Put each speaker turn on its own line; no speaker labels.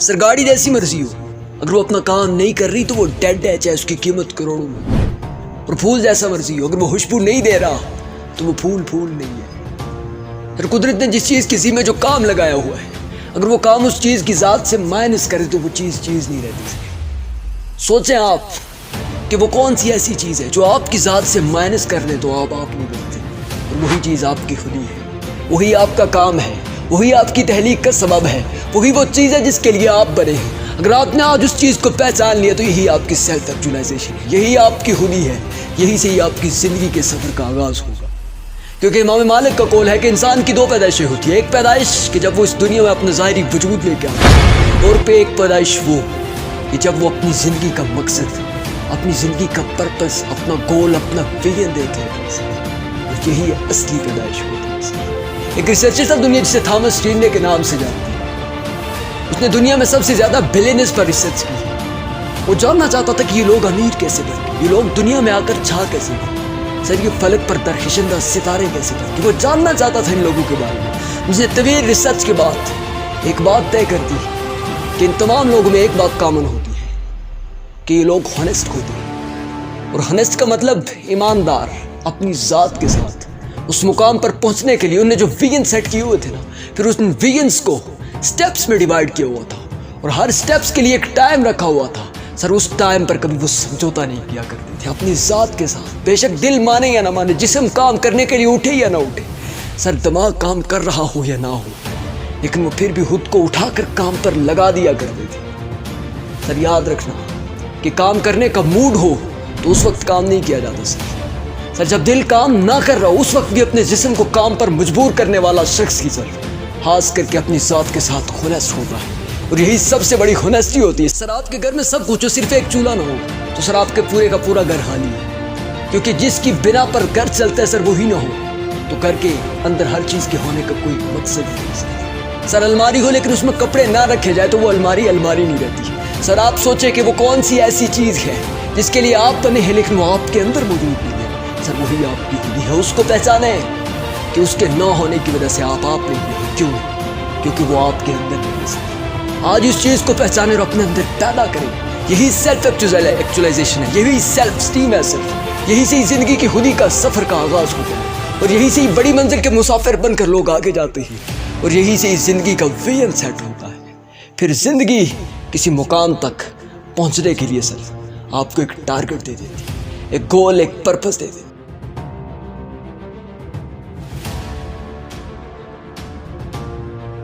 Sir गाड़ी जैसी मर्जी हो, अगर वो अपना काम नहीं कर रही तो वो डेड है, चाहे उसकी कीमत करोड़ों में। और फूल जैसा मर्जी हो, अगर वो खुशबू नहीं दे रहा तो वो फूल फूल नहीं है। सर कुदरत ने जिस चीज़ किसी में जो काम लगाया हुआ है, अगर वो काम उस चीज़ की ज़ात से माइनस करे तो वो चीज़ नहीं रहती। सोचें आप कि वो कौन सी ऐसी चीज़ है जो आपकी ज़ात से माइनस कर ले तो आप नहीं करते, और वही चीज़ आपकी खुदी है, वही आपका काम है, वही आपकी तहलीक का सबब है, वही वो चीज़ है जिसके लिए आप बने हैं। अगर आपने आज उस चीज़ को पहचान लिया तो यही आपकी सेल्फ एक्चुअलाइजेशन है, यही आपकी खुदी है, यही से ही आपकी ज़िंदगी के सफ़र का आगाज़ होगा। क्योंकि इमाम मालिक का कौल है कि इंसान की दो पैदाइशें होती है, एक पैदाइश कि जब वो इस दुनिया में अपना ज़ाहिरी वजूद लेके आता है, और पे एक पैदाइश वो कि जब वो अपनी ज़िंदगी का मकसद, अपनी ज़िंदगी का पर्पस, अपना गोल, अपना विजन देते हैं, और यही असली पैदाइश होती है। एक रिसर्चर था दुनिया जिसे थॉमस रीने के नाम से जानती है, उसने दुनिया में सबसे ज़्यादा बिलियनर्स पर रिसर्च की। वो जानना चाहता था कि ये लोग अमीर कैसे बन गए, ये लोग दुनिया में आकर छा कैसे गए, सर ये फलक पर दरखिशंदा सितारे कैसे बन गए। वो जानना चाहता था इन लोगों के बारे में। मुझे तवील रिसर्च के बाद एक बात तय कर दी कि इन तमाम लोगों में एक बात कॉमन होती है कि ये लोग हॉनेस्ट होते हैं, और हॉनेस्ट का मतलब ईमानदार, अपनी ज़ात के साथ। उस मुकाम पर पहुंचने के लिए उन्होंने जो विजन सेट किए हुए थे ना, फिर उस विजन्स को स्टेप्स में डिवाइड किया हुआ था, और हर स्टेप्स के लिए एक टाइम रखा हुआ था। सर उस टाइम पर कभी वो समझौता नहीं किया करते थे अपनी ज़ात के साथ। बेशक दिल माने या ना माने, जिस्म काम करने के लिए उठे या ना उठे, सर दिमाग काम कर रहा हो या ना हो, लेकिन वो फिर भी खुद को उठाकर काम पर लगा दिया करते थे। सर याद रखना कि काम करने का मूड हो तो उस वक्त काम नहीं किया जाता सर जब दिल काम ना कर रहा हो उस वक्त भी अपने जिस्म को काम पर मजबूर करने वाला शख्स की सर खास करके अपनी ज़ात के साथ खुनस होता है, और यही सबसे बड़ी खुनस्ती होती है। सर आपके घर में सब कुछ हो, सिर्फ एक चूल्हा ना हो तो सर आपके पूरे का पूरा घर खाली है, क्योंकि जिसकी बिना पर घर चलता है सर वही ना हो तो घर के अंदर हर चीज़ के होने का कोई मकसद नहीं। सर अलमारी हो लेकिन उसमें कपड़े ना रखे जाए तो वो अलमारी नहीं रहती। सर आप सोचें कि वो कौन सी ऐसी चीज़ है जिसके लिए आप बने हैं लेकिन वो आपके अंदर मौजूद नहीं है, सर वही आपकी खुदी है। उसको पहचाने कि उसके ना होने की वजह से आप नहीं है। क्यों? क्योंकि वो आपके अंदर नहीं है। आज इस चीज़ को पहचाने और अपने अंदर पैदा करें, यही सेल्फ एक्चुअलाइजेशन है, यही सेल्फ स्टीम है। सर यही से ही ज़िंदगी की खुदी का सफ़र का आगाज़ होता है, और यही से ही बड़ी मंजिल के मुसाफिर बनकर लोग आगे जाते हैं, और यही से ही ज़िंदगी का विजन सेट होता है। फिर ज़िंदगी किसी मुकाम तक पहुंचने के लिए सर आपको एक टारगेट दे देती है, एक गोल, एक पर्पस दे देती है।